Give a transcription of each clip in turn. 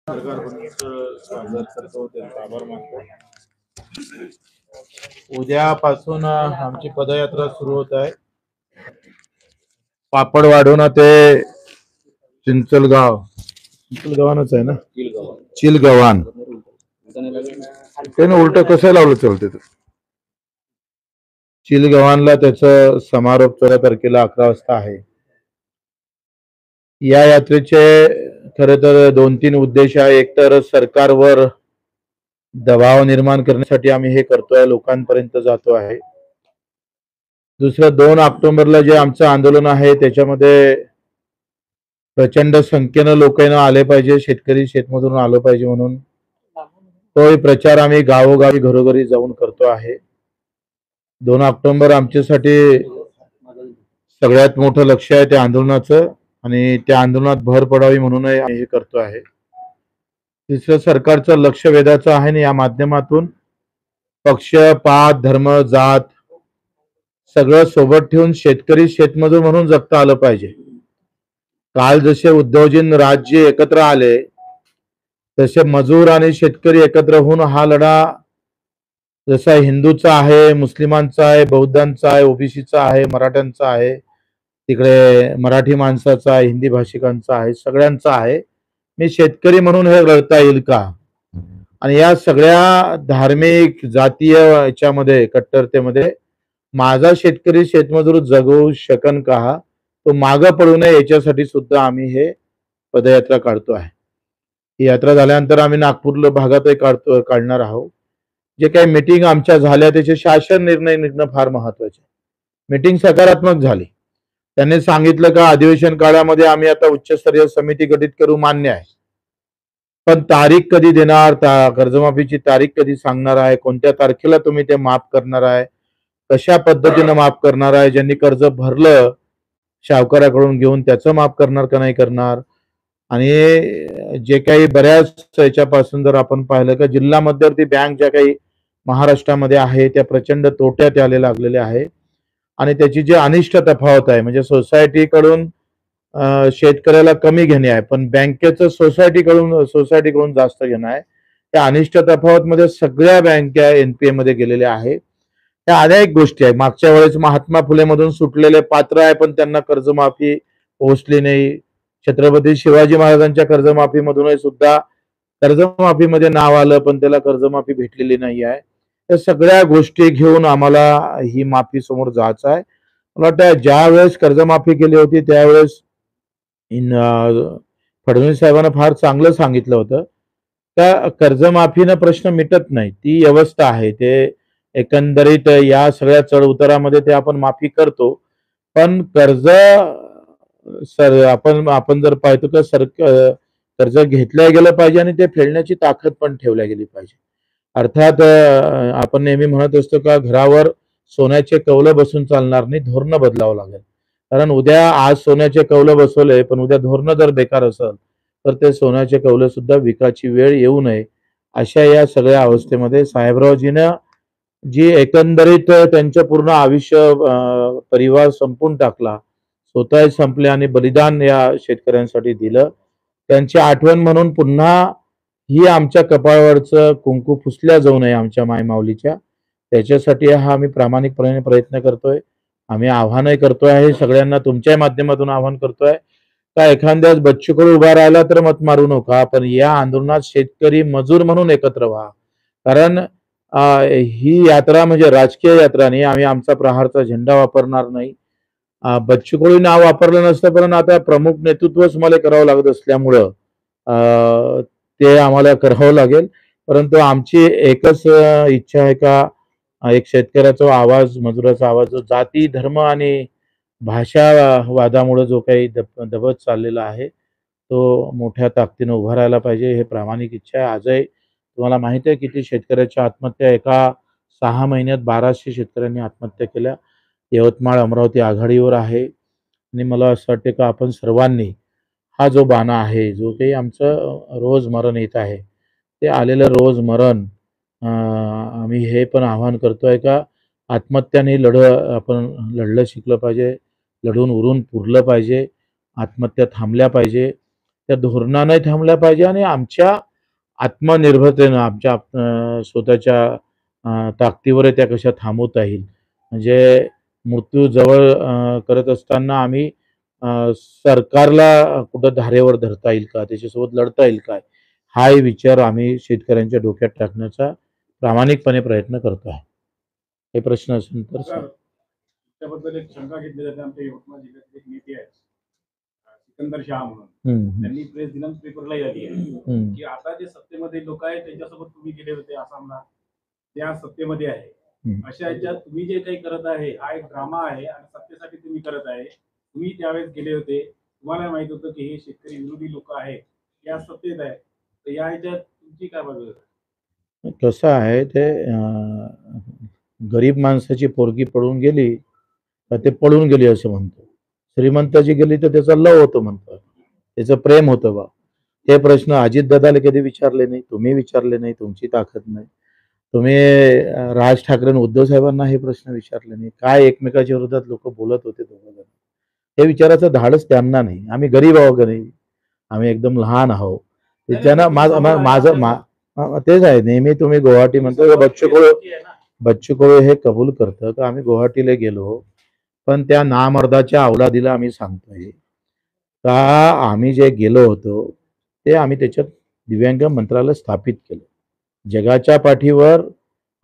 सरकारकडून स्वागत करतो, त्यांचा आभार मानतो. उद्यापासून आमची पदयात्रा सुरू होत आहे. पापडवाडून ते चिंचलगाव, चिंचलगावानच आहे ना, चिलगव्हाण. त्याने उलट कसं लावलं चालते. चिलगव्हाणला त्याचा समारोप 14 तारखेला 11 वाजता आहे. या यात्रेचे खरे तर 2-3 उद्देश आहे. एक तर सरकारवर दबाव निर्माण करण्यासाठी आम्ही हे करतोय, लोकांपर्यंत जातो आहे. दुसरं 2 ऑक्टोबरला जे आमचं आंदोलन आहे त्याच्यामध्ये प्रचंड संख्येनं लोकांना आले पाहिजे, शेतकरी शेतमजूर आलं पाहिजे म्हणून तो प्रचार आम्ही गावोगावी घरोघरी जाऊन करतो आहे. 2 ऑक्टोबर आमच्यासाठी सगळ्यात मोठं लक्ष आहे त्या आंदोलनाचं आणि त्या आंदोलनात भर पडावी म्हणून आम्ही हे करतो आहे. तिसरं सरकारचं लक्ष वेधाचं आहे आणि या माध्यमातून पक्ष, पात, धर्म, जात सगळं सोबत ठेवून शेतकरी शेतमजूर म्हणून जगता आलं पाहिजे. काल जसे उद्योजन राज्य एकत्र आले तसे मजूर आणि शेतकरी एकत्र होऊन हा लढा जसा हिंदूचा आहे, मुस्लिमांचा आहे, बौद्धांचा आहे, ओबीसीचा आहे, मराठ्यांचा आहे, तिकडे मराठी माणसाचा आहे, हिंदी भाषिकांचा आहे, सगळ्यांचा आहे. मी शेतकरी म्हणून हे लढता येईल का? आणि या सगळ्या धार्मिक जातीय याच्यामध्ये कट्टरतेमध्ये माझा शेतकरी शेतमजूर जगू शकन का, तो मागं पडू नये याच्यासाठी सुद्धा आम्ही हे पदयात्रा काढतो आहे. ही यात्रा झाल्यानंतर आम्ही नागपूर भागातही काढणार आहोत. जे काही मीटिंग आमच्या झाल्या त्याचे शासन निर्णय निघणं फार महत्वाचे. मीटिंग सकारात्मक झाली. त्यांनी सांगितलं का अधिवेशन काळामध्ये आम्ही आता उच्चस्तरीय समिती गठीत करू, मान्य आहे. पण तारीख कधी देणार, कर्जमाफीची तारीख कधी सांगणार आहे, कोणत्या तारखेला तुम्ही ते माफ करणार आहे, कशा पद्धतीनं माफ करणार आहे, ज्यांनी कर्ज भरलं सावकाराकडून घेऊन त्याचं माफ करणार का नाही करणार. आणि जे काही बऱ्याच याच्यापासून जर आपण पाहिलं का जिल्हा मध्यवर्ती बँक ज्या काही महाराष्ट्रामध्ये आहे त्या प्रचंड तोट्यात यायला लागलेल्या आहे आणि त्याची जी अनिष्ट तफावत आहे म्हणजे सोसायटीकडून शेतकऱ्याला कमी घेणे आहे पण बँकेचं सोसायटीकडून जास्त घेणं आहे. त्या अनिष्ट तफावत मध्ये सगळ्या बँका एनपीए मध्ये गेलेल्या आहे. त्या अनेक गोष्टी आहे. मागच्या वेळेस महात्मा फुले मधून सुटलेले पात्र आहे पण त्यांना कर्जमाफी पोहोचली नाही. छत्रपती शिवाजी महाराजांच्या कर्जमाफीमधूनही सुद्धा कर्जमाफीमध्ये नाव आलं पण त्याला कर्जमाफी भेटलेली नाही आहे. त्या सगळ्या गोष्टी घेऊन आम्हाला ही माफी समोर जायचं आहे. मला वाटतं ज्या वेळेस कर्जमाफी केली होती त्यावेळेस फडणवीस साहेबांना फार चांगलं सांगितलं होतं त्या कर्जमाफीनं प्रश्न मिटत नाही, ती व्यवस्था आहे. ते एकंदरीत या सगळ्या चढ उतारामध्ये ते आपण माफी करतो पण कर्ज आपण जर पाहतो तर कर्ज घेतल्या गेलं पाहिजे आणि ते फेडण्याची ताकद पण ठेवल्या गेली पाहिजे. अर्थात आपण नेहमी म्हणत असतो का घरावर सोन्याचे कौलं बसून चालणार नाही, धोरणं बदलावं लागेल. कारण उद्या आज सोन्याचे कौलं बसवले पण उद्या धोरणं जर बेकार असेल तर ते सोन्याचे कौलं सुद्धा विकायची वेळ येऊ नये. अशा या सगळ्या अवस्थेमध्ये साहेबरावजीनं जी एकंदरीत त्यांचं पूर्ण आयुष्य परिवार संपून टाकला, स्वतः संपले आणि बलिदान या शेतकऱ्यांसाठी दिलं, त्यांची आठवण म्हणून पुन्हा ही आमच्या कपाळावरचं कुंकू पुसल्या जाऊ नये आमच्या मायमाऊलीच्या, त्याच्यासाठी हा आम्ही प्रामाणिकपणे प्रयत्न करतोय. आम्ही आव्हानही करतोय आहे सगळ्यांना, तुमच्या माध्यमातून आव्हान करतोय का एखाद्याच बच्चूकडे उभा राहिला तर मत मारू नका पण या आंदोलनात शेतकरी मजूर म्हणून एकत्र व्हा. कारण ही यात्रा म्हणजे राजकीय यात्रा नाही. आम्ही आमचा प्रहारचा झेंडा वापरणार नाही. बच्चू कडू नाव वापरलं नसतं पण आता प्रमुख नेतृत्वच मला करावं लागत असल्यामुळं ते आम्हाला करावं लागेल. परंतु आमची एकच इच्छा आहे का एक शेतकऱ्याचा आवाज, मजुराचा आवाज जो जाती धर्म आणि भाषा वादामुळे जो काही दबत चाललेला आहे तो मोठ्या ताकदीनं उभा राहायला पाहिजे, हे प्रामाणिक इच्छा आहे. आजही तुम्हाला माहिती आहे किती शेतकऱ्याच्या आत्महत्या, एका 6 महिन्यात 1200 शेतकऱ्यांनी आत्महत्या केल्या. यवतमाळ अमरावती आघाडीवर आहे आणि मला असं वाटतं का आपण सर्वांनी हा जो बाणा आहे, जो काही आमचं रोजमरण येत आहे ते आलेलं रोजमरण आम्ही हे पण आवाहन करतोय का आत्महत्याने आपण लढलं शिकलं पाहिजे, लढून उरून पुरलं पाहिजे, आत्महत्या थांबल्या पाहिजे. त्या धोरणाने थांबल्या पाहिजे आणि आमच्या आत्मनिर्भरतेनं आमच्या स्वतःच्या ताकदीवर त्या कशा थांबवता येईल. म्हणजे मृत्यू जवळ करत असताना आम्ही सरकारला कुठं धारेवर धरता येईल का? त्याच्यासोबत लढता येईल का? हाही विचार आम्ही शेतकऱ्यांच्या डोक्यात टाकण्याचा प्रामाणिकपणे प्रयत्न करतो आहे. हे प्रश्न असेल तर त्याबद्दल एक शंका घेतली जाते. आमच्या यवतमाळ जिल्ह्यातले एक नेते आहेत सिकंदर शाह म्हणून, त्यांनी प्रेस दिनांक पेपरलाही आली आहे की आता जे सत्तेमध्ये लोक आहेत त्यांच्यासोबत तुम्ही गेले होते आसामला, त्या सत्तेमध्ये आहे. अशा याच्यात तुम्ही जे काही करत आहे हा एक ड्रामा आहे आणि सत्तेसाठी तुम्ही करत आहे. तुम्ही त्यावेळेस गेले होते, तुम्हाला माहित होतं की हे शेतकरी विरोधी लोक आहेत, या सत्तेत आहे, तर या ह्याच्यात तुमची काय बाजू आहे? कसं आहे ते गरीब माणसाची पोरगी पळून गेली तर ते पळून गेली असं म्हणतो. श्रीमंताची गेली तर त्याचा लव होतो म्हणतो, त्याचं प्रेम होतं बा. हे प्रश्न अजितदादाला कधी विचारले नाही, तुम्ही विचारले नाही, तुमची ताकद नाही. तुम्ही राज ठाकरे आणि उद्धव साहेबांना हे प्रश्न विचारले नाही. काय एकमेकाच्या विरोधात लोक बोलत होते दोघं जण, हे विचाराचं धाडस त्यांना नाही. आम्ही गरीब आहोत का नाही, आम्ही एकदम लहान आहोत. त्याच्यानं माझं तेच आहे. नेहमी तुम्ही गुवाहाटी म्हणतो, बच्चू कडू हे कबूल करतं का आम्ही गुवाहाटीला गेलो, पण त्या नामर्दाच्या अवलादीला आम्ही सांगतोय का आम्ही जे गेलो होतो ते आम्ही त्याच्यात दिव्यांग मंत्रालय स्थापित केलं. जगाच्या पाठीवर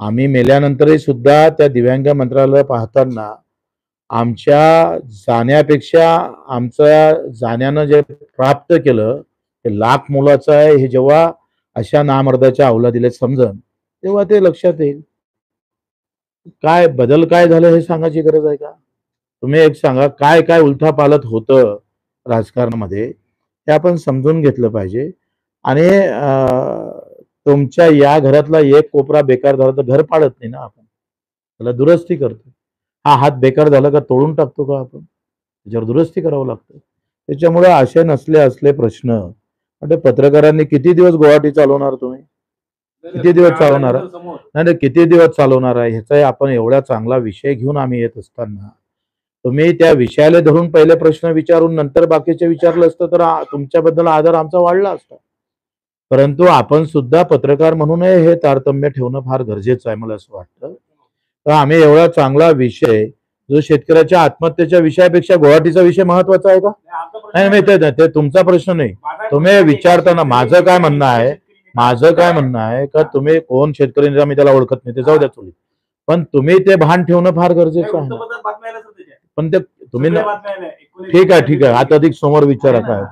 आम्ही मेल्यानंतरही सुद्धा त्या दिव्यांग मंत्रालय पाहताना आमच्या जाण्यापेक्षा आमच्या जाण्यानं जे प्राप्त केलं ते लाख मोलाचं आहे. हे जेव्हा अशा नामर्दाच्या अवलादीला समजन तेव्हा ते लक्षात येईल. काय बदल काय झालं हे सांगायची गरज आहे का? तुम्ही एक सांगा, काय काय उलथापालथ होतं राजकारणामध्ये हे आपण समजून घेतलं पाहिजे. आणि तुमच्या या घरातला एक कोपरा बेकार झाला तर घर पाडत नाही ना आपण, त्याला दुरुस्ती करतो. हा हात बेकार झाला का तोडून टाकतो का आपण? त्याच्यावर दुरुस्ती करावं लागतं. त्याच्यामुळे असे नसले असले प्रश्न म्हणजे पत्रकारांनी किती दिवस गुवाहाटी चालवणार? तुम्ही किती दिवस चालवणार? नाही, किती दिवस चालवणार आहे ह्याचा आपण एवढा चांगला विषय घेऊन आम्ही येत असताना तुम्ही त्या विषयाला धरून पहिले प्रश्न विचारून नंतर बाकीचे विचारलं असतं तर तुमच्याबद्दल आदर आमचा वाढला असता. परंतु आपण सुद्धा पत्रकार म्हणून हे तारतम्य ठेवणं फार गरजेचं आहे मला असं वाटतं. तर आम्ही एवढा चांगला विषय जो शेतकऱ्याच्या आत्महत्येच्या विषयापेक्षा गुवाहाटीचा विषय महत्वाचा आहे का? नाही, ते तुमचा प्रश्न नाही. तुम्ही विचारताना माझं काय म्हणणं आहे का तुम्ही कोण शेतकरी मी त्याला ओळखत नाही, ते जाऊ द्या चुलीत, पण तुम्ही ते भान ठेवणं फार गरजेचं आहे. पण ते तुम्ही ठीक आहे आता अधिक समोर विचारा काय.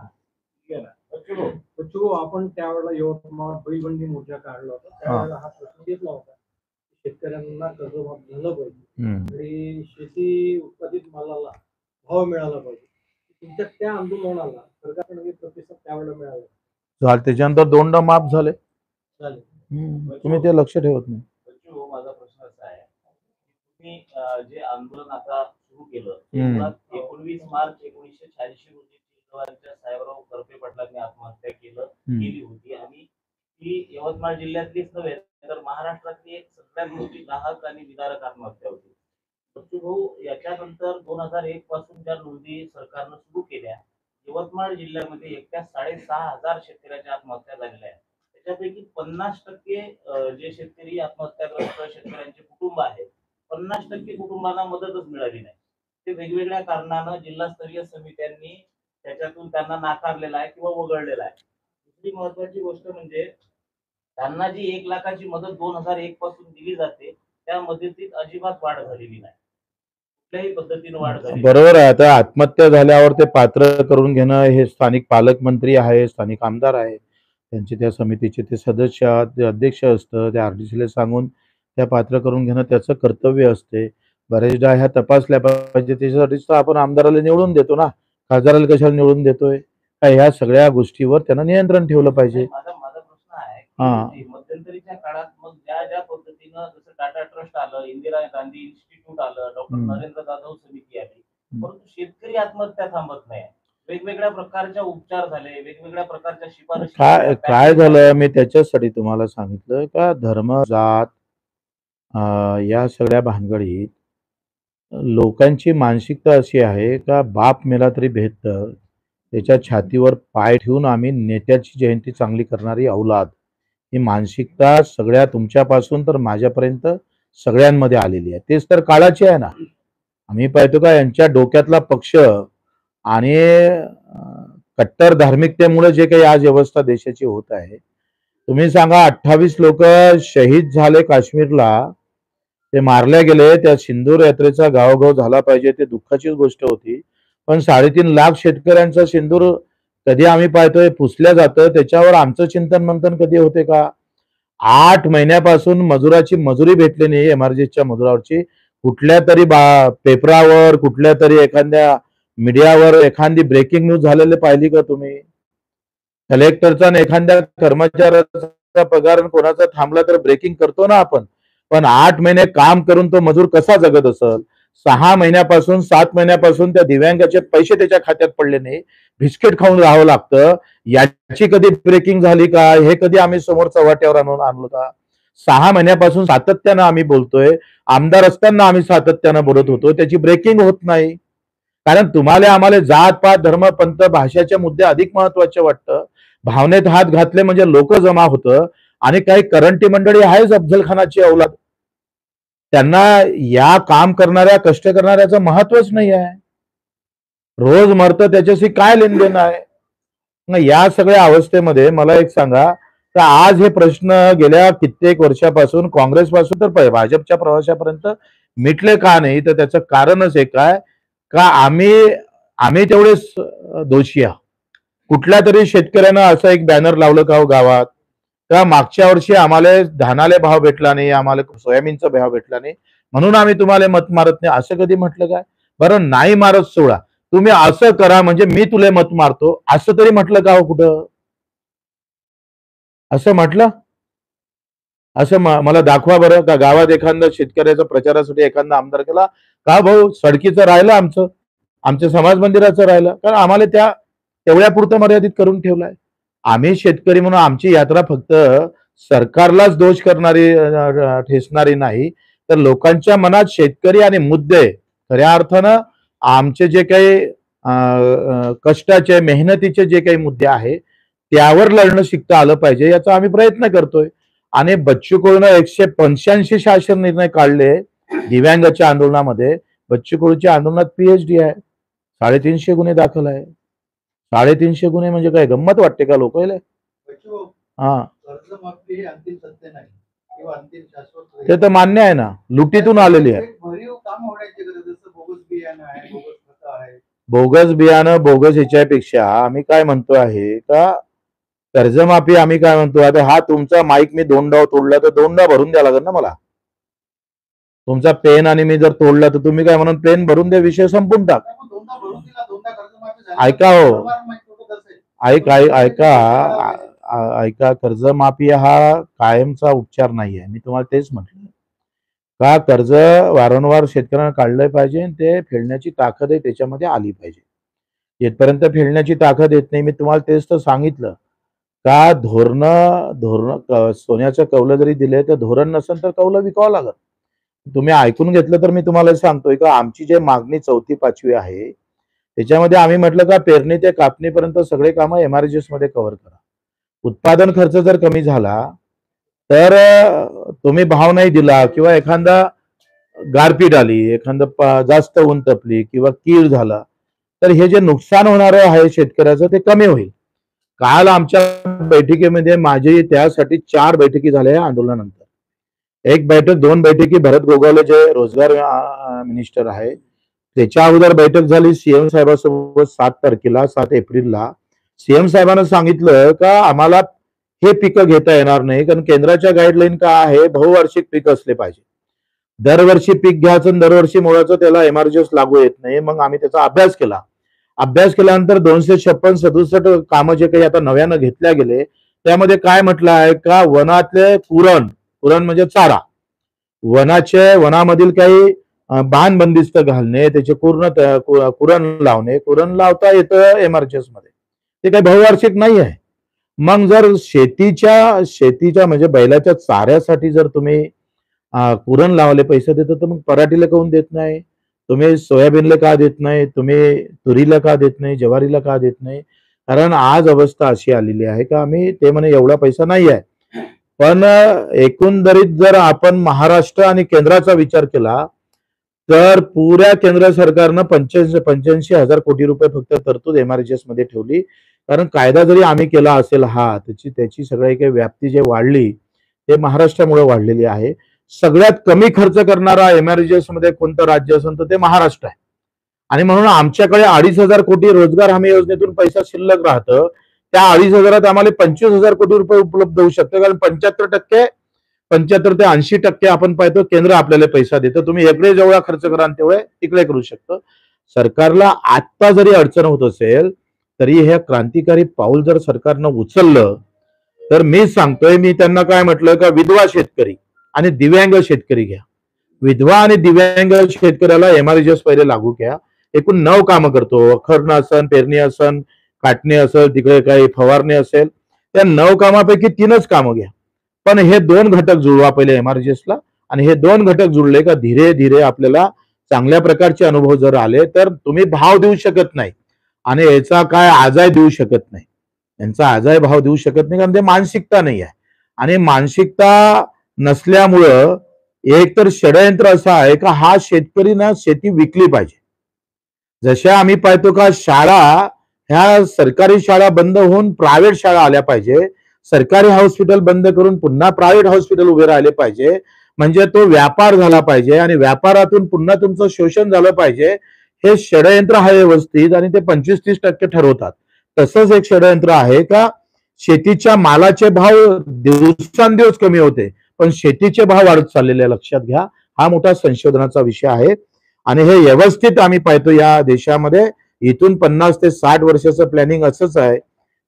आपण त्यावेळेला यवतमाळ बैलबंडी मोर्चा काढला होता, त्यावेळेला हा प्रश्न घेतला होता शेतकऱ्यांना कर्जमाफ झालं पाहिजे आणि शेती उत्पादित मालाला भाव मिळाला पाहिजे. तुमच्या त्या आंदोलनाला सरकारकडे प्रतिसाद त्यावेळेला मिळाला. त्याच्यानंतर दोनदा माफ झाले. तुम्ही ते लक्ष ठेवत नाही. माझा प्रश्न असा आहे, तुम्ही जे आंदोलन आता सुरू केलं 19 मार्च 1986 रोजी साहेबराव करपे पाटलांनी आत्महत्या केली होती आणि ती यवतमाळ जिल्ह्यातलीच नव्हे तर महाराष्ट्रातली एक सगळ्यात मोठी दाहक आणि विदारक आत्महत्या होती. बच्चू भाऊ, याच्यानंतर 2001 पासून ज्या नोंदी सरकारनं सुरू केल्या, यवतमाळ जिल्ह्यामध्ये एकट्या 6,500 शेतकऱ्याच्या आत्महत्या झालेल्या आहेत. त्याच्यापैकी 50% जे शेतकरी आत्महत्याग्रस्त शेतकऱ्यांचे कुटुंब आहेत, 50% कुटुंबांना मदतच मिळाली नाही. ते वेगवेगळ्या कारणानं जिल्हास्तरीय समित्यांनी त्याच्यातून त्यांना नाकारलेला आहे किंवा वगळलेला आहे. दुसरी महत्वाची गोष्ट म्हणजे त्यांना जी 1 लाखाची मदत 2001 पासून दिली जाते त्या मदतीत अजिबात वाढ झालेली नाही, कुठल्याही पद्धतीने वाढ झाली. बरोबर आहे. आता आत्महत्या झाल्यावर ते पात्र करून घेणं हे स्थानिक पालकमंत्री आहे, स्थानिक आमदार आहे, त्यांचे त्या समितीचे ते सदस्य ते अध्यक्ष असतं, त्या आरडीसीला सांगून त्या पात्र करून घेणं त्याचं कर्तव्य असते. बरेचदा ह्या तपासल्या पाहिजे, त्याच्यासाठीच तर आपण आमदाराला निवडून देतो ना, खासदाराला कशाला निवडून देतोय? ह्या सगळ्या गोष्टीवर त्यांना नियंत्रण ठेवलं पाहिजे. माझा प्रश्न आहे की मध्यंतरीच्या काळात मग ज्या पद्धतीनं जसं टाटा ट्रस्ट आलं, इंदिरा गांधी इन्स्टिट्यूट आलं, डॉक्टर नरेंद्र जाधव समिती आली, परंतु शेतकरी आत्महत्या थांबत नाही. वेगवेगळ्या प्रकारच्या उपचार झाले, वेगवेगळ्या प्रकारच्या शिफारशी. काय झालं मी त्याच्यासाठी तुम्हाला सांगितलं का धर्म जात या सगळ्या भानगडीत लोकांची मानसिकता अशी आहे का बाप मेला तरी भेटतं, त्याच्या छातीवर पाय ठेवून आम्ही नेत्याची जयंती चांगली करणारी औलाद, ही मानसिकता सगळ्या तुमच्यापासून तर माझ्यापर्यंत सगळ्यांमध्ये आलेली आहे. तेच तर काळाची आहे ना. आम्ही पाहतो का यांच्या डोक्यातला पक्ष आणि कट्टर धार्मिकतेमुळे जे काही आज व्यवस्था देशाची होत आहे. तुम्ही सांगा 28 लोक शहीद झाले काश्मीरला, ते मारले गेले. त्या सिंदूर यात्रेचा गावोगाव झाला पाहिजे, ते दुःखाचीच गोष्ट होती. पण 3.5 लाख शेतकऱ्यांचा सिंदूर कधी आम्ही पाहतोय पुसल्या जातं, त्याच्यावर आमचं चिंतन मंथन कधी होते का? 8 महिन्यापासून मजुराची मजुरी भेटली नाही. एमआरजीच्या मजुरावरची कुठल्या तरी पेपरावर, कुठल्या तरी एखाद्या मीडियावर एखादी ब्रेकिंग न्यूज झालेली पाहिली का तुम्ही? कलेक्टरचा आणि एखाद्या कर्मचाऱ्याचा पगार कोणाचा थांबला तर ब्रेकिंग करतो ना आपण. पण 8 महिने काम करून तो मजूर कसा जगत असेल? 6 महिन्यापासून 7 महिन्यापासून त्या दिव्यांगाचे पैसे त्याच्या खात्यात पडले नाही, बिस्किट खाऊन राहावं लागतं. याची कधी ब्रेकिंग झाली का? हे कधी आम्ही समोर चव्हाट्यावर आणलं का? 6 महिन्यापासून सातत्यानं आम्ही बोलतोय. आमदार असताना आम्ही सातत्यानं बोलत होतो, त्याची ब्रेकिंग होत नाही. कारण तुम्हाला आम्हाला जात पात धर्म पंथ भाषाचे मुद्दे अधिक महत्वाचे वाटतं. भावनेत हात घातले म्हणजे लोक जमा होतं. आणि काही करंटी मंडळी आहेच अफजल खानाची औलाद, त्यांना या काम करणाऱ्या कष्ट करणाऱ्याचं महत्वच नाही आहे. रोज मरतं त्याच्याशी काय लेनदेन आहे? मग या सगळ्या अवस्थेमध्ये मला एक सांगा, तर आज हे प्रश्न गेल्या कित्येक वर्षापासून काँग्रेसपासून तर भाजपच्या प्रवासापर्यंत मिटले का नाही? तर त्याचं कारणच एक आहे का आम्ही तेवढे दोषी आहोत. कुठल्या तरी शेतकऱ्यानं असं एक बॅनर लावलं का हो गावात का मागच्या वर्षी आम्हाला धानाले भाव भेटला नाही, आम्हाला सोयाबीनचा भाव भेटला नाही म्हणून आम्ही तुम्हाला मत मारत नाही, असं कधी म्हटलं काय? बरं नाही मारत सोडा, तुम्ही असं करा म्हणजे मी तुला मत मारतो, असं तरी म्हटलं का हो कुठं? असं म्हटलं? असं मला दाखवा बरं का गावात एखादा शेतकऱ्याचा प्रचारासाठी एखादा आमदार केला का? भाऊ सडकीचं राहिलं, आमच्या समाज मंदिराचं राहिलं, कारण आम्हाला त्या तेवढ्या पुरतं मर्यादित करून ठेवलाय. आम्ही शेतकरी म्हणून आमची यात्रा फक्त सरकारलाच दोष करणारी ठेचणारी नाही, तर लोकांच्या मनात शेतकरी आणि मुद्दे खऱ्या अर्थानं आमचे जे काही कष्टाचे मेहनतीचे जे काही मुद्दे आहे त्यावर लढणं शिकता आलं पाहिजे, याचा आम्ही प्रयत्न करतोय. आणि बच्चू कडूनं 185 शासन निर्णय काढले दिव्यांगाच्या आंदोलनामध्ये. बच्चू कडूच्या आंदोलनात पीएचडी आहे, 350 गुन्हे दाखल आहे. 350 गुन्हे म्हणजे काय गंमत वाटते का लोकांना? हा, ते तर मान्य आहे ना, लुटीतून आलेली आहे. बोगस बियाणं बोगस याच्यापेक्षा आम्ही काय म्हणतो आहे का कर्जमाफी आम्ही काय म्हणतो, आता हा तुमचा माईक मी दोनदा तोडला तर दोनदा भरून द्या लागेल ना मला. तुमचा पेन आणि मी जर तोडला तर तुम्ही काय म्हणून पेन भरून द्या, विषय संपून टाक. ऐका हो, ऐका कर्जमाफी हा कायमचा उपचार नाही आहे. मी तुम्हाला तेच म्हटलं का कर्ज वारंवार शेतकऱ्यांना काढलं पाहिजे, ते फेडण्याची ताकद आहे त्याच्यामध्ये आली पाहिजे. येतपर्यंत फेडण्याची ताकद येत नाही. मी तुम्हाला तेच तर सांगितलं का धोरण सोन्याचं कौलं जरी दिले तर धोरण नसेल तर कौलं विकावं लागत. तुम्ही ऐकून घेतलं तर मी तुम्हाला सांगतोय का आमची जे मागणी 4थी 5वी आहे त्याच्यामध्ये आम्ही म्हटलं का पेरणी ते कापणीपर्यंत सगळे कामं एमआरजीएस मध्ये कव्हर करा. उत्पादन खर्च जर कमी झाला तर तुम्ही भाव नाही दिला किंवा एखादा गारपीट आली, एखादा जास्त ऊन तपली किंवा कीड झाला तर हे जे नुकसान होणार आहे शेतकऱ्याचं ते कमी होईल. काल आमच्या बैठकीमध्ये माझी त्यासाठी 4 बैठकी झाल्या आंदोलनानंतर. एक बैठक 2 बैठकी भरत गोगावले जे रोजगार मिनिस्टर आहे त्याच्या अगोदर बैठक झाली सीएम साहेबांसोबत 7 तारखेला 7 एप्रिलला. सीएम साहेबांना सांगितलं का आम्हाला हे पिकं घेता येणार नाही, कारण केंद्राच्या गाईडलाईन काय आहे, बहुवार्षिक पीक असले पाहिजे. दरवर्षी पीक घ्यायचं दरवर्षी मोडायचं, त्याला एमआरजीएस लागू येत नाही. मग आम्ही त्याचा अभ्यास केला. अभ्यास केल्यानंतर 256-67 कामं जे काही आता नव्यानं घेतल्या गेले त्यामध्ये काय म्हटलं आहे का वनातले कुरण म्हणजे चारा, वनामधील काही बांध बंदिस्त घालणे, त्याचे कुरण लावणे, कुरण लावता येतं एमआरजीएस मध्ये, ते काही बहुवार्षिक नाही आहे. मग जर शेतीच्या म्हणजे बैलाच्या चाऱ्यासाठी जर तुम्ही कुरण लावले पैसे देतो तर मग पराठीला काऊन देत नाही? तुम्ही सोयाबीनला का देत नाही, तुम्ही तुरीला का देत नाही, ज्वारीला का देत नाही? कारण आज अवस्था अशी आलेली आहे का आम्ही ते म्हणे एवढा पैसा नाही आहे. पण एकंदरीत जर आपण महाराष्ट्र आणि केंद्राचा विचार केला तर पुऱ्या केंद्र सरकारनं 85,000 कोटी रुपये फक्त तरतूद MRGS मध्ये ठेवली. कारण कायदा जरी आम्ही केला असेल त्याची सगळी काही व्याप्ती जे वाढली ते महाराष्ट्रामुळे वाढलेली आहे. सगळ्यात कमी खर्च करणारा MRGS मध्ये कोणतं राज्य असेल तर ते महाराष्ट्र आहे. आणि म्हणून आमच्याकडे 2,500 कोटी रोजगार हमी योजनेतून पैसा शिल्लक राहतं. त्या 2,500 आम्हाला 25,000 कोटी रुपये उपलब्ध होऊ शकते. कारण 75 ते 80% आपण पाहतो केंद्र आपल्याला पैसा देतं. तुम्ही इकडे जेवढा खर्च कराल तेवढे तिकडे करू शकतो. सरकारला आता जरी अडचण होत असेल तरी हे क्रांतिकारी पाऊल जर सरकारनं उचललं तर मी सांगतोय, मी त्यांना काय म्हटलं का विधवा शेतकरी आणि दिव्यांग शेतकरी घ्या. विधवा आणि दिव्यांग शेतकऱ्याला MRGS पहिले लागू घ्या. एकूण 9 कामं करतो. खरणं असन, पेरणी असन, काटणे असेल, तिकडे काही फवारणी असेल, त्या 9 कामापैकी 3च कामं घ्या. पण हे 2 घटक जुळवा पहिले MRGS ला. आणि हे 2 घटक जुळले का धीरे धीरे आपल्याला चांगल्या प्रकारचे अनुभव जर आले तर तुम्ही भाव देऊ शकत नाही आणि याचा काय आजाय देऊ शकत नाही. यांचा आजाय भाव देऊ शकत नाही कारण ते मानसिकता नाही आहे. आणि मानसिकता नसल्यामुळं एक तर षडयंत्र असं आहे का हा शेतकरी ना शेती विकली पाहिजे. जशा आम्ही पाहतो का शाळा ह्या सरकारी शाळा बंद होऊन प्रायव्हेट शाळा आल्या पाहिजे. सरकारी हॉस्पिटल बंद करून पुन्हा प्रायव्हेट हॉस्पिटल उभे राहिले पाहिजे. म्हणजे तो व्यापार झाला पाहिजे आणि व्यापारातून पुन्हा तुमचं शोषण झालं पाहिजे. हे षडयंत्र आहे व्यवस्थित आणि ते 25-30% ठरवतात. तसंच एक षडयंत्र आहे का शेतीच्या मालाचे भाव दिवसांदिवस कमी होते पण शेतीचे भाव वाढत चाललेले लक्षात घ्या. हा मोठा संशोधनाचा विषय आहे आणि हे व्यवस्थित आम्ही पाहतो या देशामध्ये इथून 50 ते 60 वर्षाचं प्लॅनिंग असंच आहे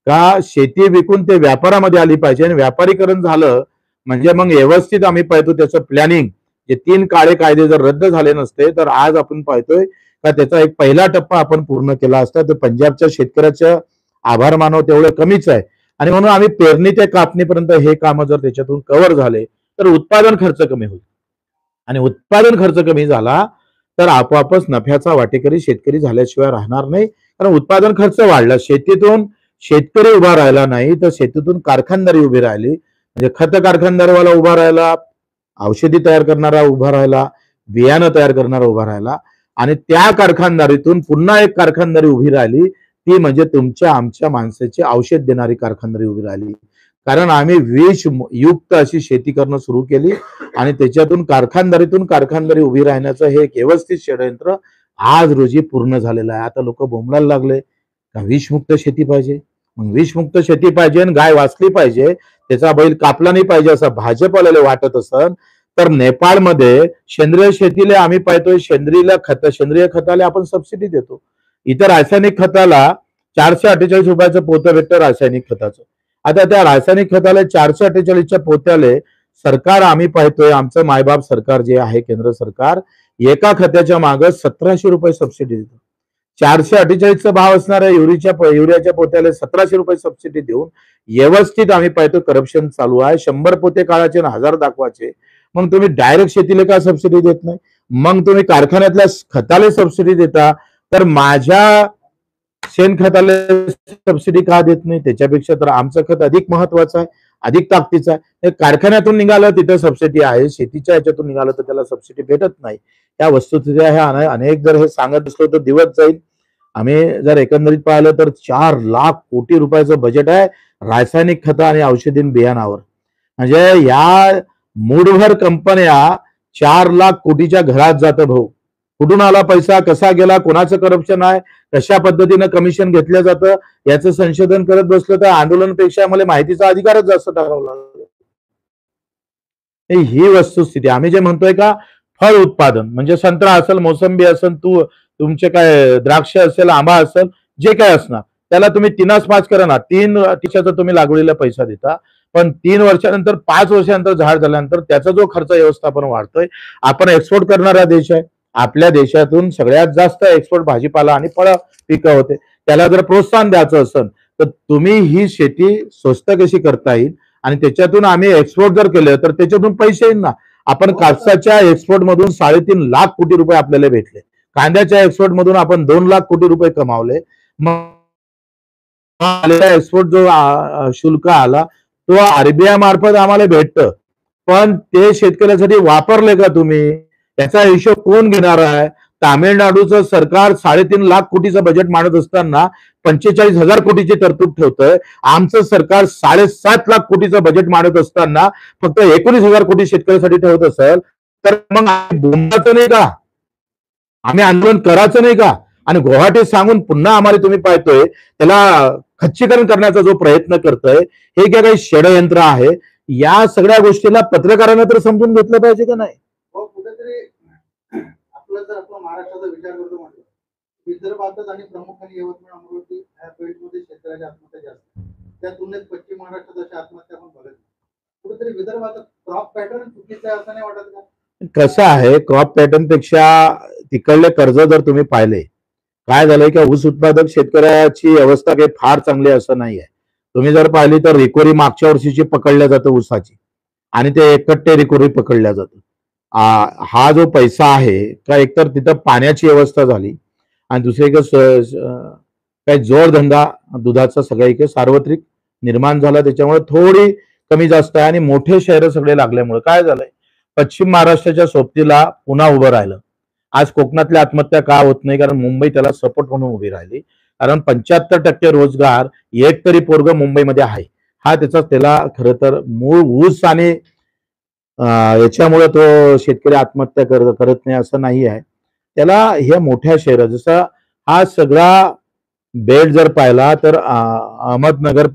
का शेती विकून ते व्यापारामध्ये आली पाहिजे आणि व्यापारीकरण झालं म्हणजे मग व्यवस्थित आम्ही पाहतो त्याचं प्लॅनिंग. जे 3 काळे कायदे जर रद्द झाले नसते तर आज आपण पाहतोय का त्याचा एक पहिला टप्पा आपण पूर्ण केला असता तर पंजाबच्या शेतकऱ्याचं आभार मानव तेवढे कमीच आहे. आणि म्हणून आम्ही पेरणी ते कापणीपर्यंत हे काम जर त्याच्यातून कव्हर झाले तर उत्पादन खर्च कमी होईल आणि उत्पादन खर्च कमी झाला तर आपोआपच नफ्याचा वाटेकरी शेतकरी झाल्याशिवाय राहणार नाही. कारण उत्पादन खर्च वाढला, शेतीतून शेतकरी उभा राहिला नाही तर शेतीतून कारखानदारी उभी राहिली. म्हणजे खत कारखानदारवाला उभा राहिला, औषधी तयार करणारा उभा राहिला, बियाणं तयार करणारा उभा राहिला आणि त्या कारखानदारीतून पुन्हा एक कारखानदारी उभी राहिली. ती म्हणजे तुमच्या आमच्या माणसाची औषध देणारी कारखानदारी उभी राहिली. कारण आम्ही विष युक्त अशी शेती करणं सुरू केली आणि त्याच्यातून कारखानदारी उभी राहण्याचं हे एक व्यवस्थित षडयंत्र आज रोजी पूर्ण झालेलं आहे. आता लोक बोंबलायला लागले का विषमुक्त शेती पाहिजे. मग विषमुक्त शेती पाहिजे आणि गाय वाचली पाहिजे, त्याचा बैल कापला नाही पाहिजे असं भाजपवाल्याला वाटत असन तर नेपाळमध्ये सेंद्रिय शेतीला आम्ही पाहतोय सेंद्रिय खताला आपण सबसिडी देतो. इतर रासायनिक खताला 448 रुपयाचं पोतं भेटतं रासायनिक खताचं. आता त्या रासायनिक खताला 448च्या पोत्याले सरकार आम्ही पाहतोय आमचं मायबाप सरकार जे आहे केंद्र सरकार एका खताच्या मागे 1700 रुपये सबसिडी देतो. 448चा भाव असणाऱ्या युरियाच्या पोत्याला 1700 रुपये सबसिडी देऊन व्यवस्थित आम्ही पाहतो करप्शन चालू आहे. 100 पोते काढायचे आणि 1000 दाखवायचे. मग तुम्ही डायरेक्ट शेतीला का सबसिडी देत नाही? मग तुम्ही कारखान्यातल्या खताला सबसिडी देता तर माझ्या शेणखताला सबसिडी का देत नाही? त्याच्यापेक्षा तर आमचं खत अधिक महत्वाचं आहे, अधिक ताकदीचं आहे. कारखान्यातून निघालं तिथं सबसिडी आहे, शेतीच्या याच्यातून निघालं तर त्याला सबसिडी भेटत नाही. या वस्तुस्थिती ह्या अनेक जर हे सांगत असलो तर दिवस जाईल. आम्ही जर एकंदरीत पाहिलं तर 4 लाख कोटी रुपयाचं बजेट आहे रासायनिक खतं आणि औषधी बियाणावर. म्हणजे या मूठभर कंपन्या 4 लाख कोटीच्या घरात जातं भाऊ. कुठून आला पैसा, कसा गेला, कोणाचं करप्शन आहे, कशा पद्धतीनं कमिशन घेतलं जातं याचं संशोधन करत बसलं तर आंदोलनापेक्षा मला माहितीचा अधिकारच जास्त टाकावा लागला. ही वस्तुस्थिती. आम्ही जे म्हणतोय का फळ उत्पादन म्हणजे संत्रा असेल, मोसंबी असेल, तुमचे काय द्राक्ष असेल, आंबा असेल, जे काय असणार त्याला तुम्ही 3-5 करा ना, 3 वर्षाचा तुम्ही लागवडीला पैसा देता. पण 3 वर्षानंतर 5 वर्षानंतर झाड झाल्यानंतर त्याचा जो खर्च व्यवस्थापन वाढतोय. आपण एक्सपोर्ट करणारा देश आहे. आपल्या देशातून सगळ्यात जास्त एक्सपोर्ट भाजीपाला आणि फळं पिकं होते. त्याला जर प्रोत्साहन द्यायचं असेल तर तुम्ही ही शेती स्वस्त कशी करता येईल आणि त्याच्यातून आम्ही एक्सपोर्ट जर केलं तर त्याच्यातून पैसे येईल ना. आपण कापसाच्या एक्सपोर्ट मधून 3.5 लाख कोटी रुपये आपल्याला भेटले. कांद्याच्या एक्सपोर्ट मधून आपण 2 लाख कोटी रुपये कमावले. मग आलेला एक्सपोर्ट जो शुल्क आला तो आरबीआय मार्फत आम्हाला भेटतं, पण ते शेतकऱ्यासाठी वापरले का तुम्ही? याचा हिशोब कोण घेणार आहे? तामिळनाडूचं सरकार 3.5 लाख कोटीचं बजेट मांडत असताना 45,000 कोटीची तरतूद ठेवतंय. आमचं सरकार 7.5 लाख कोटीचं बजेट मांडत असताना फक्त 19,000 कोटी शेतकऱ्यासाठी ठेवत असेल तर मग आम्ही बोंबाचं नाही का? आम्ही आंदोलन करायचं नाही का? आणि गुवाहाटीत सांगून पुन्हा आम्हाला तुम्ही पाहतोय त्याला खच्चीकरण करण्याचा जो प्रयत्न करतोय हे काही षडयंत्र आहे. या सगळ्या गोष्टीला पत्रकारांना तर समजून घेतलं पाहिजे का नाही? कुठेतरी आपलं जर आपला महाराष्ट्राचा विचार करतो म्हटलं विदर्भातच आणि प्रामुख्याने यवतमाळ अमरावती या बेल्टमध्ये शेतकऱ्याच्या आत्महत्या जास्त, त्या तुलनेत पश्चिम महाराष्ट्रात अशा आत्महत्या आपण बघत नाही. कुठेतरी विदर्भाचा क्रॉप पॅटर्न चुकीचा आहे असं नाही वाटत का? कसं आहे, क्रॉप पॅटर्न पेक्षा तिकडले कर्ज जर तुम्ही पाहिले, काय झालंय की ऊस उत्पादक शेतकऱ्याची अवस्था काही फार चांगली असं नाहीये. तुम्ही जर पाहिली तर रिकव्हरी मागच्या वर्षीची पकडल्या जातं ऊसाची आणि ते एकट्टे रिकव्हरी पकडल्या जातं. हा जो पैसा आहे का एकतर तिथं पाण्याची व्यवस्था झाली आणि दुसरी काही जोडधंदा दुधाचा सगळीकडे सार्वत्रिक निर्माण झाला, त्याच्यामुळे थोडी कमी जास्त आहे. आणि मोठे शहर सगळे लागल्यामुळे काय झालंय, पश्चिम महाराष्ट्राच्या सोबतीला पुन्हा उभं राहिलं. आज कोकणातल्या आत्महत्या का होत नाही? कारण मुंबई त्याला सपोर्ट म्हणून उभी राहिली. कारण 75% रोजगार एक तरी पोरग मुंबईमध्ये आहे. हा त्याला खरं तर मूळ ऊस आणि याच्यामुळे तो शेतकरी आत्महत्या करत नाही असं नाही आहे. त्याला ह्या मोठ्या शहरात जसं हा सगळा बेल्ट जर पाहिला तर अहमदाबाद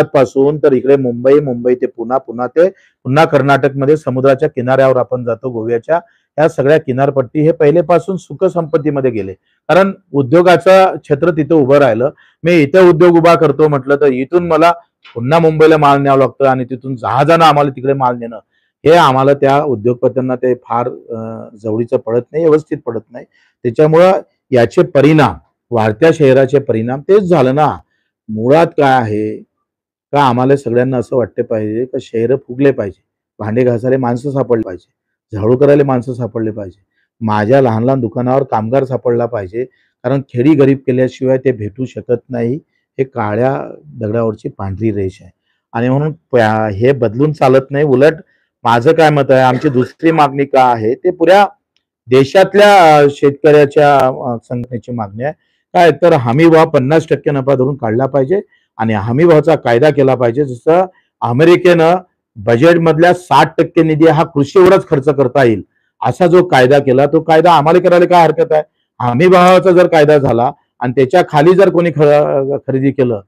पासून तर इकडे मुंबई ते पुन्हा कर्नाटकमध्ये समुद्राच्या किनाऱ्यावर आपण जातो गोव्याच्या, या सगळ्या किनारपट्टी हे पहिलेपासून सुख संपत्तीमध्ये गेले. कारण उद्योगाचं क्षेत्र तिथं उभं राहिलं. मी इथं उद्योग उभा करतो म्हटलं तर इथून मला पुन्हा मुंबईला माल न्यावं लागतं आणि तिथून जहाजानं आम्हाला तिकडे माल नेणं हे आम्हाला त्या उद्योगपत्यांना ते फार जवळीचं पडत नाही, व्यवस्थित पडत नाही. त्याच्यामुळं याचे परिणाम, वाढत्या शहराचे परिणाम तेच झालं ना. मुळात काय आहे का आम्हाला सगळ्यांना असं वाटते पाहिजे का शहरं फुगले पाहिजे, भांडे घासायला माणसं सापडले पाहिजे, झाडू करायला माणसं सापडले पाहिजे, माझ्या लहान लहान दुकानावर कामगार सापडला पाहिजे. कारण खेडी गरीब केल्याशिवाय ते भेटू शकत नाही. हे काळ्या दगडावरची पांढरी रेष आहे आणि म्हणून हे बदलून चालत नाही. उलट माझं काय मत आहे, आमची दुसरी मागणी का आहे ते पुऱ्या देशातल्या शेतकऱ्याच्या संघटनेची मागणी आहे. काय तर हमी भाव 50% नफा धरून काढला पाहिजे आणि हमी भावाचा कायदा केला पाहिजे. जसं अमेरिकेनं बजेट मधल्या 60% निधी हा कृषीवरच खर्च करता येईल असा जो कायदा केला, तो कायदा आम्हाला करायला काय हरकत आहे? हमी भावाचा जर कायदा झाला आणि त्याच्या खाली जर कोणी खरेदी केलं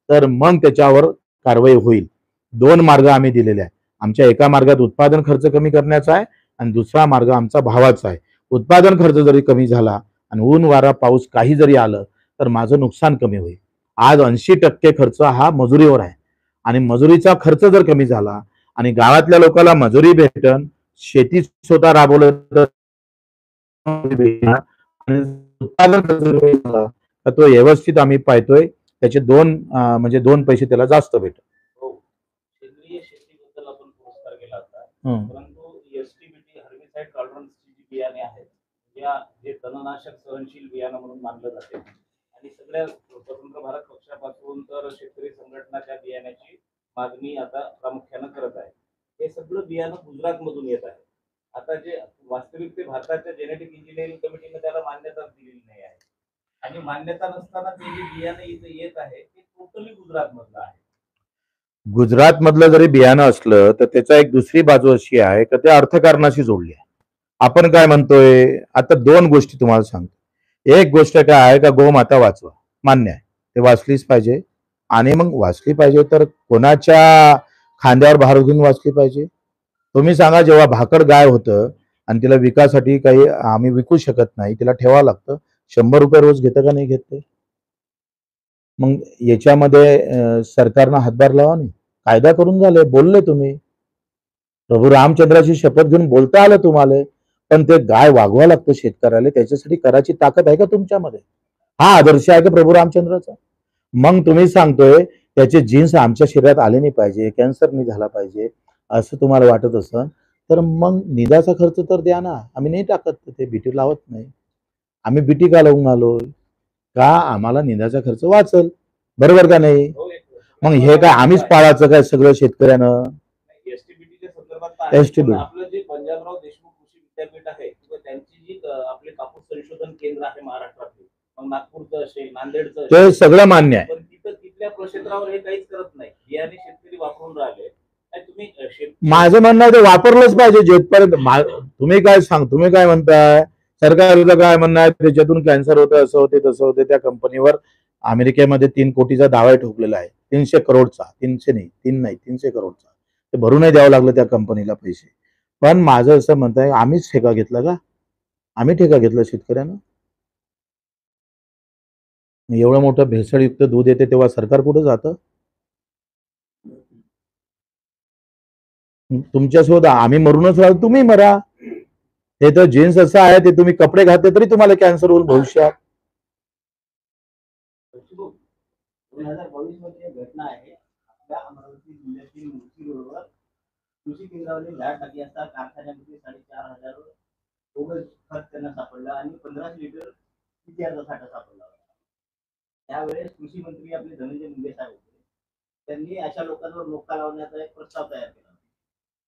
तर मग त्याच्यावर कारवाई होईल. 2 मार्ग आम्ही दिलेले आहे. आमच्या एका मार्गात उत्पादन खर्च कमी करण्याचा आहे आणि दुसरा मार्ग आमचा भावाचा आहे. उत्पादन खर्च जरी कमी झाला आणि ऊन वारा पाऊस काही जरी आलं तर माझं नुकसान कमी होईल. आज 80% खर्च हा मजुरीवर आहे आणि मजुरीचा खर्च जर कमी झाला आणि गावातल्या लोकांना मजुरी भेटन, शेती स्वतः राबवलं तर उत्पादन खर्च कमी झाला तर तो व्यवस्थित आम्ही पाहतोय त्याचे 2 पैसे त्याला जास्त भेटत. सेंद्रिय शेतीबद्दल आपण पुरस्कार केला होता, परंतु एसटीबीटी हर्बिसाइड टॉलरन्सची जी बियाणे आहेत या जे तणनाशक सहनशील बियाणं म्हणून मानलं जाते आणि सगळ्या स्वतंत्र भारत पक्षापासून तर शेतकरी संघटना त्या बियाण्याची मागणी आता प्रामुख्यानं करत आहे. हे सगळं बियाणं गुजरात मधून येत आहे. आता जे वास्तविक ते भारताच्या जेनेटिक इंजिनिअरिंग कमिटीने त्याला मान्यता दिलेली नाही आहे आणि मान्यता नसताना ते जे बियाणं इथं येत आहे ते टोटली गुजरात मधलं आहे. गुजरात मधलं जरी बियाणं असलं तर त्याचा एक दुसरी बाजू अशी आहे की ते अर्थकारणाशी जोडली आहे. आपण काय म्हणतोय, आता 2 गोष्टी तुम्हाला सांगतो. एक गोष्ट काय आहे का गोमाता वाचवा, मान्य आहे, ते वाचलीच पाहिजे आणि मग वाचली पाहिजे तर कोणाच्या खांद्यावर भार घेऊन वाचली पाहिजे? तुम्ही सांगा, जेव्हा भाकड गाय होतं आणि तिला विकासाठी काही आम्ही विकू शकत नाही, तिला ठेवावं लागतं, 100 रुपये रोज घेतं का नाही घेते? मग याच्यामध्ये सरकारनं हातभार लावा नाही, कायदा करून झाले. बोलले तुम्ही, प्रभू रामचंद्राची शपथ घेऊन बोलता आलं तुम्हाला, पण ते गाय वागवा लागतं शेतकऱ्याला, त्याच्यासाठी करायची ताकद आहे का तुमच्यामध्ये? हा आदर्श आहे का प्रभू रामचंद्राचा? मग तुम्ही सांगतोय त्याचे जीन्स आमच्या शरीरात आले नाही पाहिजे, कॅन्सर नाही झाला पाहिजे असं तुम्हाला वाटत असेल तर मग निधाचा खर्च तर द्या ना. आम्ही नाही टाकत, ते बीटी लावत नाही. आम्ही बीटी का लावून आलोय? का आम्हाला निधाचा खर्च वाचल, बरोबर का नाही? मग हे काय आम्हीच पाळायचं काय सगळं शेतकऱ्यानं? एसटीबीटीच्या संदर्भात तर आहे, STB. पण आपलं जे पंजाबराव देशमुख कृषी विद्यापीठ आहे किंवा त्यांची जी आपले कापूस संशोधन केंद्र आहे महाराष्ट्रातले, मग नागपूरचं असेल, नांदेडचं ते असेल, सगळं मान्य आहे. पण तिथं तिथल्या क्षेत्रावर हे काहीच करत नाही. बियाणे शेतकरी वापरून राहिले. काय तुम्ही माझं म्हणणं आहे ते वापरलंच पाहिजे जेथपर्यंत तुम्ही काय म्हणताय? सरकारचं काय म्हणणं आहे? त्याच्यातून कॅन्सर होतं, असं होते, तसं होते. त्या कंपनीवर अमेरिकेमध्ये 3 कोटीचा दावा ठोकलेला आहे. 300 करोडचा. 300 नाही, 3 नाही, 300 करोडचा. ते भरूनही द्यावं लागलं त्या कंपनीला पैसे. पण माझं असं म्हणत आहे, आम्हीच ठेका घेतला का? आम्ही ठेका घेतला शेतकऱ्यानं? एवढं मोठं भेसळयुक्त दूध येते तेव्हा सरकार कुठं जातं? तुमच्यासोबत आम्ही मरूनच राहतो, तुम्ही मरा. ते तर जीन्स असं आहे, ते तुम्ही कपडे घातले तरी तुम्हाला कॅन्सर होईल भविष्यात. 2022 मध्ये घटना आहे. आपल्या अमरावती जिल्ह्यातील मुळशी रोडवर कृषी केंद्रावरील 10 टाकी असता कारखान्यामध्ये 4,500 बोगस खत त्यांना सापडलं आणि 15 लिटर पित्याचा साठा सापडला होता. त्यावेळेस कृषी मंत्री आपले धनंजय मुंडे साहेब होते. त्यांनी अशा लोकांवर मोका लावण्याचा एक प्रस्ताव तयार केला.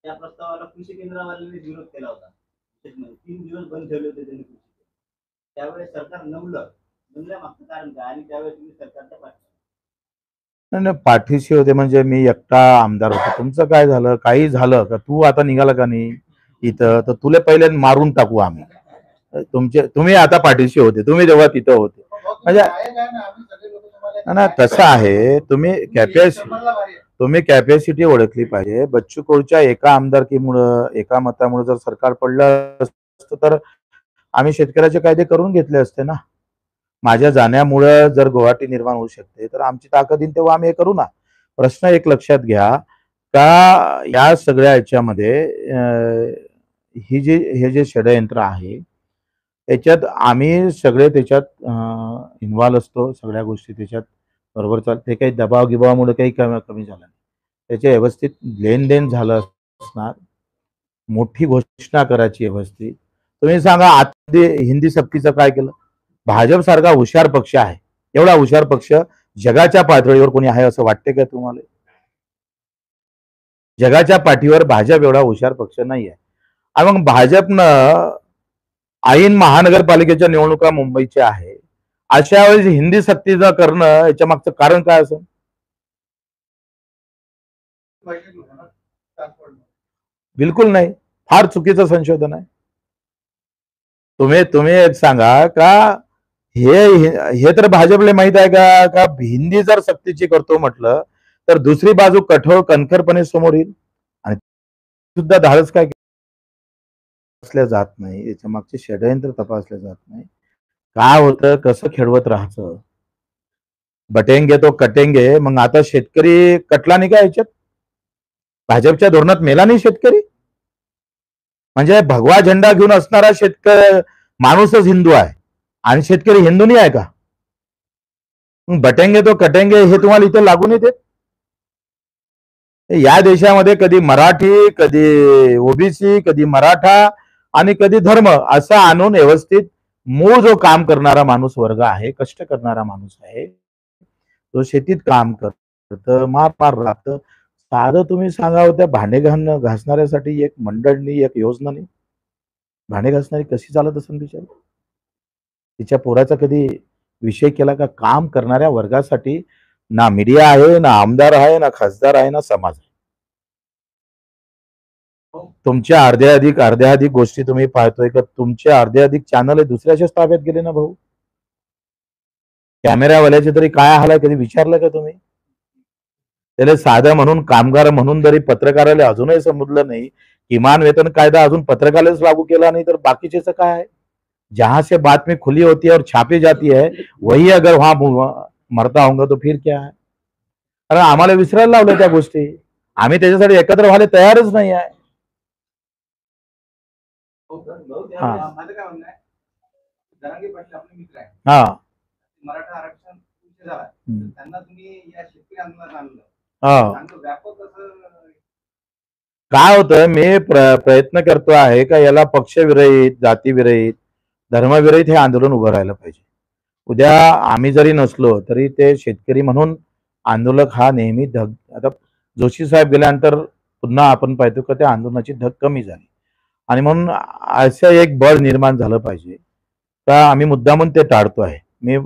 त्या प्रस्तावाला कृषी केंद्रावाल्यांनी विरोध केला होता. 3 दिवस बंद ठेवले होते त्यांनी कृषी केंद्र. त्यावेळेस सरकार नमल्यामागचं कारण काय आणि त्यावेळेस तुम्ही सरकारच्या पाठीशी नाही, पाठीशी होते म्हणजे मी एकटा आमदार होतो. तुमचं काय झालं? काही झालं का? तू आता निघाला का नाही इथं, तर तुला पहिले मारून टाकू आम्ही. तुम्ही आता पाठीशी होते, तुम्ही तेव्हा तिथं होते. म्हणजे ना तसं आहे, तुम्ही कॅपॅसिटी ओळखली पाहिजे. बच्चू कडूच्या एका आमदारकीमुळं, एका मतामुळे जर सरकार पडलं असतं तर आम्ही शेतकऱ्याचे कायदे करून घेतले असते ना. माझ्या जाण्यामुळं जर गुवाहाटी निर्माण होऊ शकते तर आमची ताकद येईल तेव्हा आम्ही हे करू ना. प्रश्न एक लक्षात घ्या का या सगळ्या याच्यामध्ये हे जे षडयंत्र आहे त्याच्यात आम्ही सगळे त्याच्यात इन्व्हॉल्व असतो. सगळ्या गोष्टी त्याच्यात बरोबर चालते. ते काही दबाव गिबावामुळे काही कमी झालं नाही. त्याचे व्यवस्थित लेनदेन झालं असणार. मोठी घोषणा करायची व्यवस्थित. तुम्ही सांगा आधी हिंदी सक्तीचं काय केलं? भाजप सारखा हुशार पक्ष आहे, एवढा हुशार पक्ष जगाच्या पातळीवर कोणी आहे असं वाटते का तुम्हाला? जगाच्या पाठीवर भाजप एवढा हुशार पक्ष नाही आहे. आणि मग भाजपनं ऐन महानगरपालिकेच्या निवडणुका मुंबईच्या आहे, अशा वेळेस हिंदी सक्तीचं करणं याच्या मागचं कारण काय असेल? बिलकुल नाही. फार चुकीचं संशोधन आहे. तुम्ही एक सांगा का हे तर भाजपला माहित आहे का हिंदी जर सक्तीची करतो म्हटलं तर दुसरी बाजू कठोर कणखरपणे समोर येईल आणि सुद्धा धाडस काय तपासल्या जात नाही. याच्या मागचे षडयंत्र तपासले जात नाही. काय होतं, कसं खेळवत राहायचं? बटेंगे तो कटेंगे. मग आता शेतकरी कटला नाही का याच्यात? भाजपच्या धोरणात मेला नाही शेतकरी? म्हणजे भगवा झेंडा घेऊन असणारा शेतकरी माणूसच हिंदू आहे आणि शेतकरी हिंदू नाही आहे का? बटेंगे तो कटेंगे हे तुम्हाला इथे लागून येते? या देशामध्ये कधी मराठी, कधी ओबीसी, कधी मराठा आणि कधी धर्म असं आणून व्यवस्थित मूळ जो काम करणारा माणूस वर्ग आहे, कष्ट करणारा माणूस आहे, तो शेतीत काम करतं, मार राहतं. साधं तुम्ही सांगा होत्या भांडे घासणाऱ्यासाठी एक मंडळ नाही, एक योजना नाही. भांडे घासणारी कशी चालत असेल बिचारी? तिच्या पोराचा कधी विषय केला का? काम करणाऱ्या वर्गासाठी ना मीडिया आहे, ना आमदार आहे, ना खासदार आहे, ना समाज आहे. तुमच्या अर्ध्या अधिक गोष्टी तुम्ही पाहतोय का? तुमचे अर्धे अधिक चॅनल दुसऱ्याच्याच ताब्यात गेले ना भाऊ. कॅमेरावाल्याचे तरी काय हाल आहे, कधी विचारलं का तुम्ही? त्याला साधं म्हणून, कामगार म्हणून जरी पत्रकाराला अजूनही समजलं नाही, किमान वेतन कायदा अजून पत्रकारालाच लागू केला नाही, तर बाकीचेच काय आहे? जहां से बात में खुली होती है और छापी जाती है, वही अगर वहां मरता होगा तो फिर क्या है? कारण आम्हाला विसरायला लावलं त्या गोष्टी. आम्ही त्याच्यासाठी एकत्र व्हायला तयारच नाही आहे. माझं काय म्हणणं आहे, जरांगे पाटील आपले मित्र आहे. हा, मराठा आरक्षण झाला, त्यांना तुम्ही या शेतकरी आंदोलनात आणलं. हा, व्यापक असं काय होतं, मी प्रयत्न करतो आहे का याला पक्षविरहित, जातीविरहित, धर्मविरहित हे आंदोलन उभं राहायला पाहिजे. उद्या आम्ही जरी नसलो तरी ते शेतकरी म्हणून आंदोलक हा नेहमी आता जोशी साहेब गेल्यानंतर पुन्हा आपण पाहतो का त्या आंदोलनाची धग कमी झाली आणि म्हणून असं एक बळ निर्माण झालं पाहिजे का आम्ही मुद्दामून ते टाळतो आहे.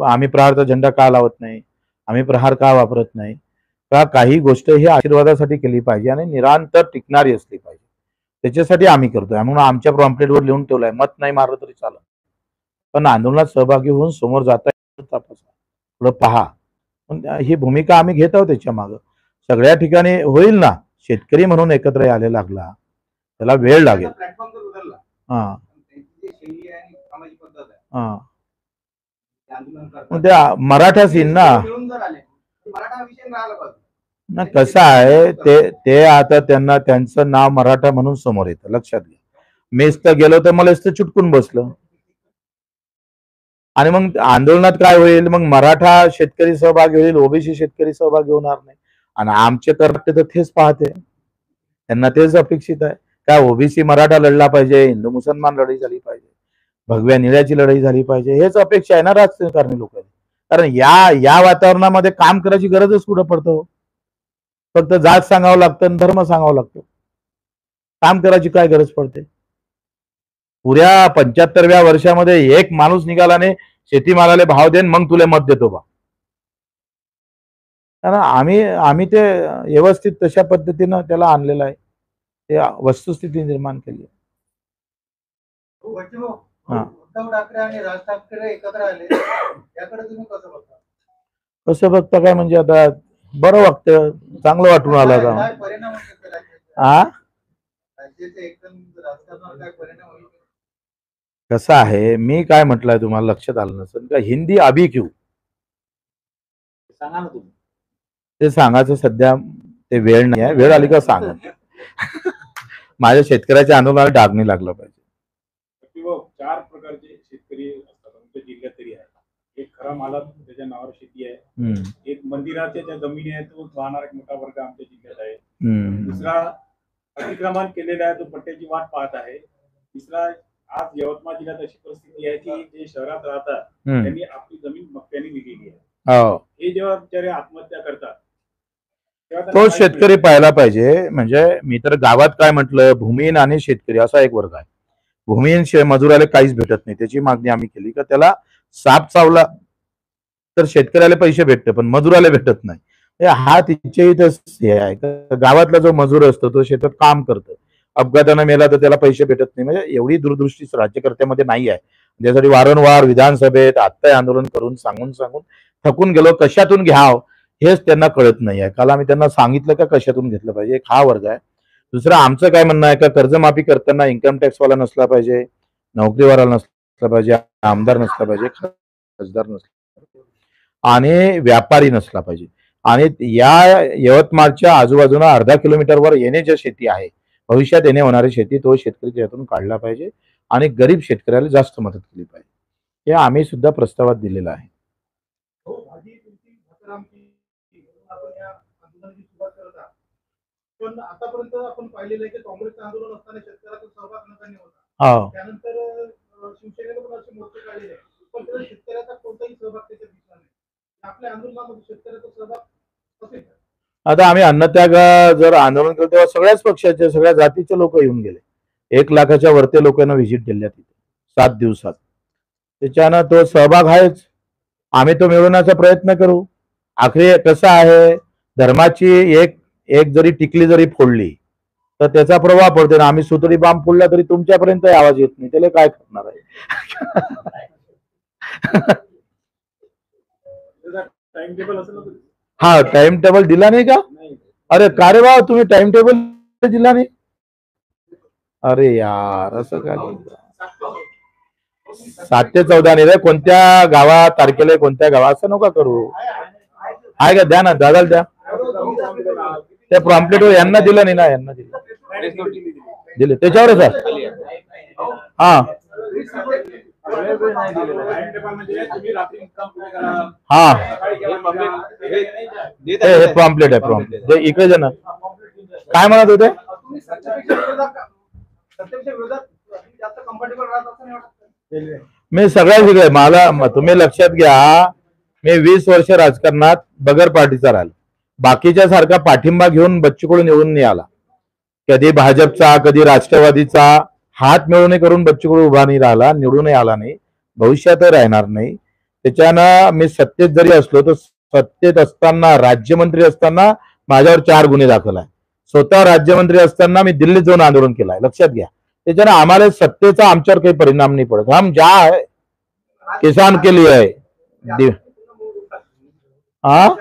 आम्ही प्रहारचा झेंडा का लावत नाही, आम्ही प्रहार का वापरत नाही का, काही गोष्ट ही आशीर्वादासाठी केली पाहिजे आणि निरंतर टिकणारी असली पाहिजे, त्याच्यासाठी आम्ही करतोय. म्हणून आमच्या पॉम्पलेटवर लिहून ठेवलंय, मत नाही मारलं तरी चालत, पण आंदोलनात सहभागी होऊन समोर जाता तपासा, थोडं पहा. पण ही भूमिका आम्ही घेत आहोत. त्याच्या मागं सगळ्या ठिकाणी होईल ना, शेतकरी म्हणून एकत्र यायला लागला, त्याला वेळ लागेल. प्लॅटफॉर्म जर बदलला, हा त्यांची जी शैली आहे आणि कामाची पद्धत आहे, हा ते आंदोलन करतात. मग त्या मराठा सीन ना, मिळून जर आले तर मराठा हा विषय राहिला पाहिजे ना कसं आहे ते आता त्यांना त्यांचं नाव मराठा म्हणून समोर येतं, लक्षात घ्या. मेस तर गेलो तर मला तर चुटकून बसलं आणि मग आंदोलनात काय होईल, मग मराठा शेतकरी सहभागी होईल, ओबीसी शेतकरी सहभागी होणार नाही. आणि आमचे कर्ते तर तेच पाहते, त्यांना तेच अपेक्षित आहे का ओबीसी मराठा लढला पाहिजे, हिंदू मुसलमान लढाई झाली पाहिजे, भगव्या निळ्याची लढाई झाली पाहिजे, हेच अपेक्षा आहे ना राजकारणी लोकांनी. कारण या वातावरणामध्ये काम करायची गरजच कुठं पडतो. फक्त जात सांगावं लागतं आणि धर्म सांगावं लागतं, काम करायची काय गरज पडते. पुऱ्या 75व्या वर्षामध्ये एक माणूस निघालाने शेतीमालाला भाव देन मग तुला मत देतो बा. कारण आम्ही ते व्यवस्थित तशा पद्धतीनं त्याला आणलेलं आहे, ते वस्तुस्थिती निर्माण केली आहे. हा. उद्धव ठाकरे आणि राज ठाकरे एकत्र आले, याकडे तुम्ही कसं बघता? कसं बघता काय म्हणजे आता बरं वाटतं, चांगलं वाटून आलं का. काय परिणाम होईल हा, राज्याचे एकदम राजकारणावर काय परिणाम होईल? कसं आहे, मी काय म्हटलंय तुम्हाला लक्षात आलं नसेल का, हिंदी अभी क्यू सांगा ना तुम्ही. ते सांगायचं सध्या ते वेळ नाही आहे, वेळ आली का सांगा. माझ्या शेतकऱ्याच्या आंदोलनाला डाग नाही लागला पाहिजे. 4 प्रकारचे शेतकरी असतात आमच्या जिल्ह्यात तरी आहे. एक खरा मालक त्याच्या नावावर शेती आहे, एक मंदिराच्या ज्या जमिनी आहेत तो वाहणारा एक मोठा वर्ग आमच्या जिल्ह्यात आहे, दुसरा अतिक्रमण केलेला आहे तो पट्ट्याची वाट पाहत आहे, तिसरा आज यवतमाळ जिल्ह्यात अशी परिस्थिती आहे की जे शहरात राहतात त्यांनी आपली जमीन मक्त्याने दिलेली आहे. हे जेव्हा बिचारे आत्महत्या करतात तो शेतकरी पाहायला पाहिजे. म्हणजे मी तर गावात काय म्हटलं, भूमिहीन आणि शेतकरी असा एक वर्ग आहे. भूमिहीन मजुराला काहीच भेटत नाही, त्याची मागणी आम्ही केली का त्याला साप चावला तर शेतकऱ्याला पैसे भेटते पण मजुराला भेटत नाही. हा तिच्या इथं हे आहे. गावातला जो मजूर असतो तो शेतात काम करतो, अपघातानं मेला तर त्याला पैसे भेटत नाही. म्हणजे एवढी दूरदृष्टी राज्यकर्त्यामध्ये नाही आहे. त्यासाठी वारंवार विधानसभेत आत्ता आंदोलन करून सांगून थकून गेलो, कशातून घ्याव हेच त्यांना कळत नाही आहे. काल आम्ही त्यांना सांगितलं का कशातून घेतलं पाहिजे. एक हा वर्ग आहे. दुसरं आमचं काय म्हणणं आहे का कर्जमाफी करताना इन्कम टॅक्सवाला नसला पाहिजे, नोकरीवाला नसला पाहिजे, आमदार नसला पाहिजे, खासदार नसला पाहिजे आणि व्यापारी नसला पाहिजे. आणि या यवतमाळच्या आजूबाजूला अर्धा किलोमीटरवर येणे जे शेती आहे, भविष्यात येणे होणारी शेती, तो शेतकरी त्यातून काढला पाहिजे आणि गरीब शेतकऱ्याला जास्त मदत केली पाहिजे. हे आम्ही सुद्धा प्रस्तावात दिलेलं आहे. पण आतापर्यंत आपण पाहिलेलं आहे की काँग्रेसचं आंदोलन असताना शेतकऱ्याचा सहभाग नकाने होता. त्यानंतर शिवसेनेने पण असे मोर्चे काढलेले, पण त्याला शेतकऱ्याचा कोणताही सहभाग त्याच्यात दिसला नाही. आपल्या आंदोलनामध्ये शेतकऱ्याचा सहभाग असेल. आता आम्ही अन्नत्याग जर आंदोलन केलं तेव्हा सगळ्याच पक्षाचे, सगळ्या जातीचे लोक येऊन गेले. 1 लाखाच्या वरती लोकांना व्हिजिट दिल्या तिथे 7 दिवसात. त्याच्यानं तो सहभाग आहेच. आम्ही तो मिळवण्याचा प्रयत्न करू. आखरी कसं आहे, धर्माची एक जरी टिकली जरी फोडली तर त्याचा प्रभाव पडतो ना. आम्ही सुतळी बांब फोडला तरी तुमच्यापर्यंत आवाज येत नाही, त्याला काय करणार आहे. टाइम टेबल असेल ना. हा, टाइम टेबल दिला नाही का. अरे का रे बा, तुम्ही टाइम टेबल दिला नाही. अरे यार, असं काय 7 ते 14 नाही रे, कोणत्या गावात तारखेला कोणत्या गावात असं नका करू. आहे का, द्या ना दादाला द्या. त्या प्रॉम्प्लेटवर यांना दिलं नाही ना, यांना दिले त्याच्यावरच आहे. हा हा, हे प्रॉम्प्लेट आहे. प्रॉम्प्लेट इकडे जे ना काय म्हणत होते. सत्तेच्या विरोधात जास्त कम्फर्टेबल राहत असं नाही वाटत? मी सगळ्या मला तुम्ही लक्षात घ्या, मी 20 वर्ष राजकारणात बगर पार्टीचा राहिलो. बाकीच्या सारखा पाठिंबा घेऊन बच्चू कडू निवडून नाही आला. कधी भाजपचा कधी राष्ट्रवादीचा हात मिळवणे करून बच्चू कडू उभा नाही राहिला, निवडूनही आला नाही, भविष्यातही राहणार नाही. त्याच्यानं मी सत्तेत जरी असलो तर सत्तेत असताना राज्यमंत्री असताना माझ्यावर 4 गुन्हे दाखल आहे. स्वतः राज्यमंत्री असताना मी दिल्लीत जाऊन आंदोलन केलं आहे, लक्षात घ्या. त्याच्यानं आम्हाला सत्तेचा आमच्यावर काही परिणाम नाही पडत. हम जा है किसान के लिए है. हा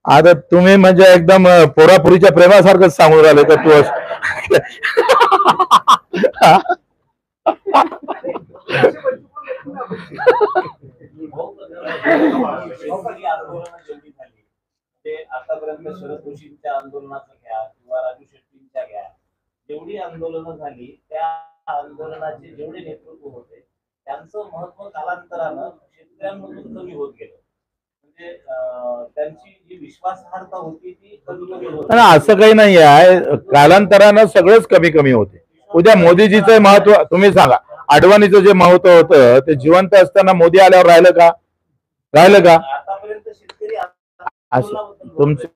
आता तुम्ही म्हणजे एकदम पोरापुरीच्या प्रेमासारखंच सांगून राहिले तर तू शेतकरी आंदोलनं जेवढी झाली ते आतापर्यंत शरद जोशींच्या आंदोलनाचं घ्या किंवा राजू शेट्टींच्या घ्या, जेवढी आंदोलनं झाली त्या आंदोलनाचे जेवढे नेतृत्व होते त्यांचं महत्व कालांतरानं शेतकऱ्यांमधून कमी होत गेलं. म्हणजे त्यांची जी विश्वासार्हता होती ती कमी कमी होत. असं काही नाही आहे, कालांतरानं सगळंच कमी कमी होते. उद्या मोदीजीचं महत्व तुम्ही सांगा, अडवाणीचं जे महत्व होतं ते जिवंत असताना मोदी आल्यावर राहिलं का? राहिलं का? आतापर्यंत शेतकरी असं तुमचं